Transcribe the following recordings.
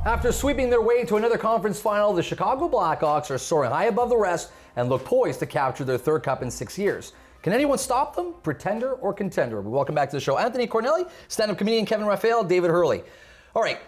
After sweeping their way to another conference final, the Chicago Blackhawks are soaring high above the rest and look poised to capture their third cup in 6 years. Can anyone stop them? Pretender or contender? We welcome back to the show Anthony Cornelli, stand-up comedian Kevin Raphael, David Hurley. All right,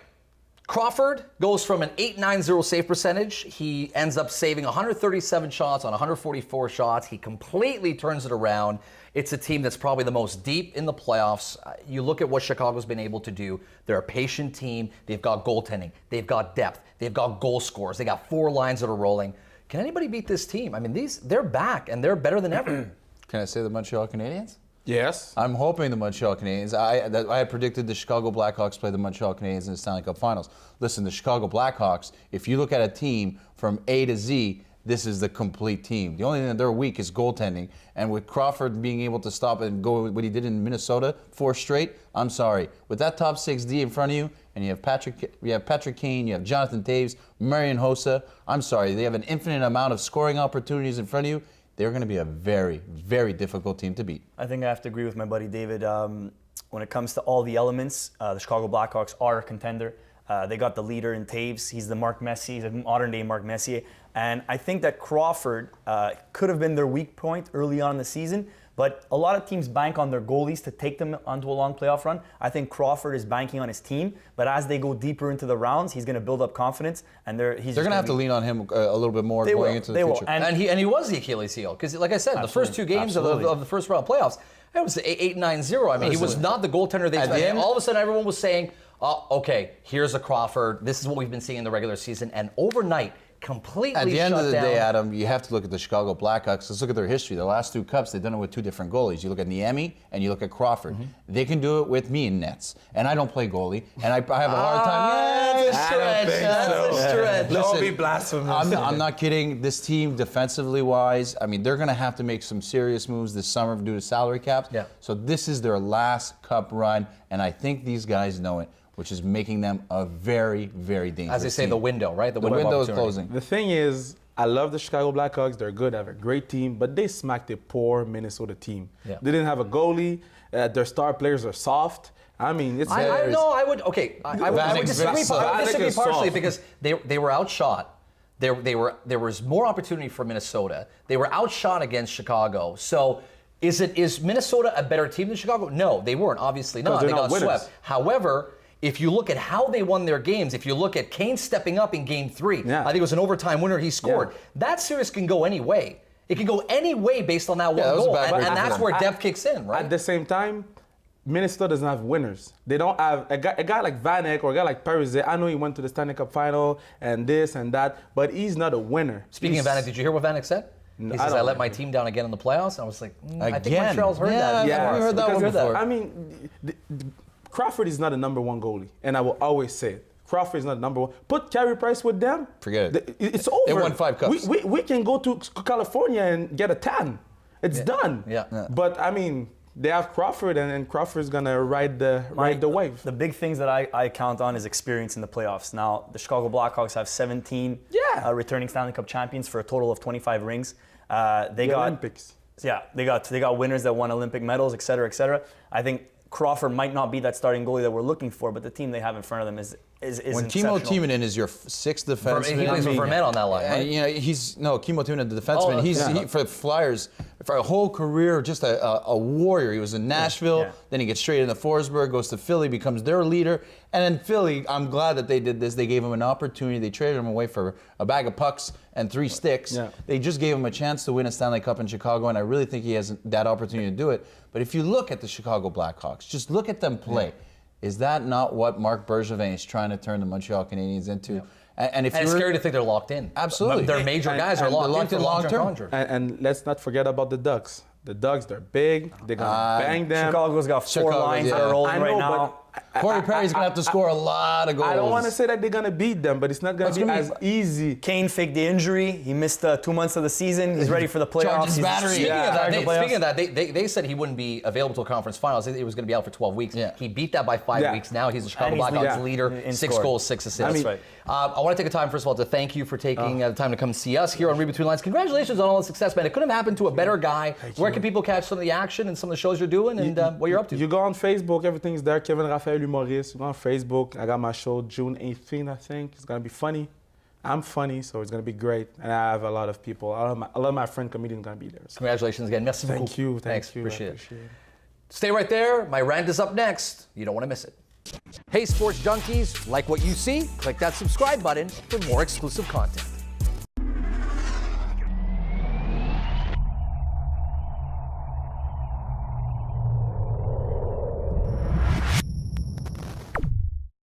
Crawford goes from an .890 save percentage. He ends up saving 137 shots on 144 shots. He completely turns it around. It's a team that's probably the most deep in the playoffs. You look at what Chicago's been able to do. They're a patient team. They've got goaltending. They've got depth. They've got goal scorers. They got 4 lines that are rolling. Can anybody beat this team? I mean, they're back and they're better than ever. Can I say the Montreal Canadiens? Yes. I'm hoping the Montreal Canadiens. I had predicted the Chicago Blackhawks play the Montreal Canadiens in the Stanley Cup Finals. Listen, the Chicago Blackhawks, if you look at a team from A to Z, this is the complete team. The only thing that they're weak is goaltending. And with Crawford being able to stop and go what he did in Minnesota, 4 straight, I'm sorry. With that top 6D in front of you, and you have Patrick Kane, you have Jonathan Toews, Marian Hossa, I'm sorry. They have an infinite amount of scoring opportunities in front of you. They're going to be a very, very difficult team to beat. I think I have to agree with my buddy David. When it comes to all the elements, the Chicago Blackhawks are a contender. They got the leader in Toews. He's the Mark Messier. He's a modern-day Mark Messier. And I think that Crawford could have been their weak point early on in the season, but a lot of teams bank on their goalies to take them onto a long playoff run. I think Crawford is banking on his team, but as they go deeper into the rounds, he's going to build up confidence, and they're going to have to lean on him a little bit more going into the future. And he was the Achilles heel, because like I said, the first 2 games of the first round playoffs, it was 8-9-0. I mean, he was not the goaltender they expected. All of a sudden, everyone was saying, okay, here's a Crawford. This is what we've been seeing in the regular season, and overnight, completely shut down. At the end of the day, Adam, you have to look at the Chicago Blackhawks. Let's look at their history. The last 2 cups, they've done it with 2 different goalies. You look at Niemi and you look at Crawford. Mm-hmm. They can do it with me in nets. And I don't play goalie. And I have a hard time. That's a stretch. Don't be blasphemous. I'm not kidding. This team, defensively-wise, I mean, they're going to have to make some serious moves this summer due to salary caps. Yeah. So this is their last cup run. And I think these guys know it, which is making them a very, very dangerous As they say, team. the window, right? The window is closing. The thing is, I love the Chicago Blackhawks. They're good. They have a great team, but they smacked a poor Minnesota team. Yeah. They didn't have a goalie. Their star players are soft. I mean, it's I would disagree partially because they were outshot. There was more opportunity for Minnesota. They were outshot against Chicago. So is Minnesota a better team than Chicago? No, they weren't. Obviously not. They got swept. However, if you look at how they won their games, if you look at Kane stepping up in Game 3, I think it was an overtime winner he scored. Yeah. That series can go any way. It can go any way based on that one goal, and that's where depth kicks in, right? At the same time, Minnesota doesn't have winners. They don't have a guy like Vanek or a guy like Parise. I know he went to the Stanley Cup final and this and that, but he's not a winner. Speaking of Vanek, did you hear what Vanek said? He says, I let my team down again in the playoffs. And I was like, I think Montreal's heard that. Yeah, we heard that one before. I mean, Crawford is not a number 1 goalie, and I will always say it. Crawford is not number 1. Put Carey Price with them. Forget it. It's over. They won 5 cups. We can go to California and get a tan. It's done. Yeah. But I mean, they have Crawford, and Crawford's gonna ride the wave. The big things that I count on is experience in the playoffs. Now, the Chicago Blackhawks have 17 returning Stanley Cup champions for a total of 25 rings. They got Olympics. Yeah, they got winners that won Olympic medals, et cetera, et cetera. I think Crawford might not be that starting goalie that we're looking for, but the team they have in front of them is when Timo Timonen is your 6th defenseman. He plays with Vermette on that line, right? You know, Timo Timonen, the defenseman. He for the Flyers for a whole career, just a warrior. He was in Nashville, then he gets straight into Forsberg, goes to Philly, becomes their leader, and then Philly. I'm glad that they did this. They gave him an opportunity. They traded him away for a bag of pucks and 3 sticks. Yeah. They just gave him a chance to win a Stanley Cup in Chicago, and I really think he has that opportunity to do it. But if you look at the Chicago Blackhawks, just look at them play. Yeah. Is that not what Marc Bergevin is trying to turn the Montreal Canadiens into? Yeah. And it's scary to think they're locked in. Absolutely. Their major guys are locked in long-term. And let's not forget about the Ducks. The Ducks, they're big. They're going to bang them. Chicago's got 4 lines that are rolling right now. Corey Perry's going to have to score a lot of goals. I don't want to say that they're going to beat them, but it's not going to be as easy. Kane faked the injury. He missed 2 months of the season. He's ready for the playoffs. Speaking of that, they said he wouldn't be available to a conference finals. He was going to be out for 12 weeks. Yeah. He beat that by 5 weeks. Now he's the Chicago Blackhawks leader. 6 goals, 6 assists. That's right. I want to take a time, first of all, to thank you for taking the time to come see us here on Read Between Lines. Congratulations on all the success, man. It couldn't have happened to a better guy. Where can people catch some of the action and some of the shows you're doing and what you're up to? You go on Facebook, everything's there. Kevin Raphael. Raphael humoriste. We're on Facebook. I got my show June 18th, I think. It's going to be funny. I'm funny, so it's going to be great. And I have a lot of people. A lot of my friend comedians going to be there. So. Congratulations again. Merci beaucoup. Thank you. Thanks. I Appreciate appreciate it. Stay right there. My rant is up next. You don't want to miss it. Hey, sports junkies, like what you see? Click that subscribe button for more exclusive content.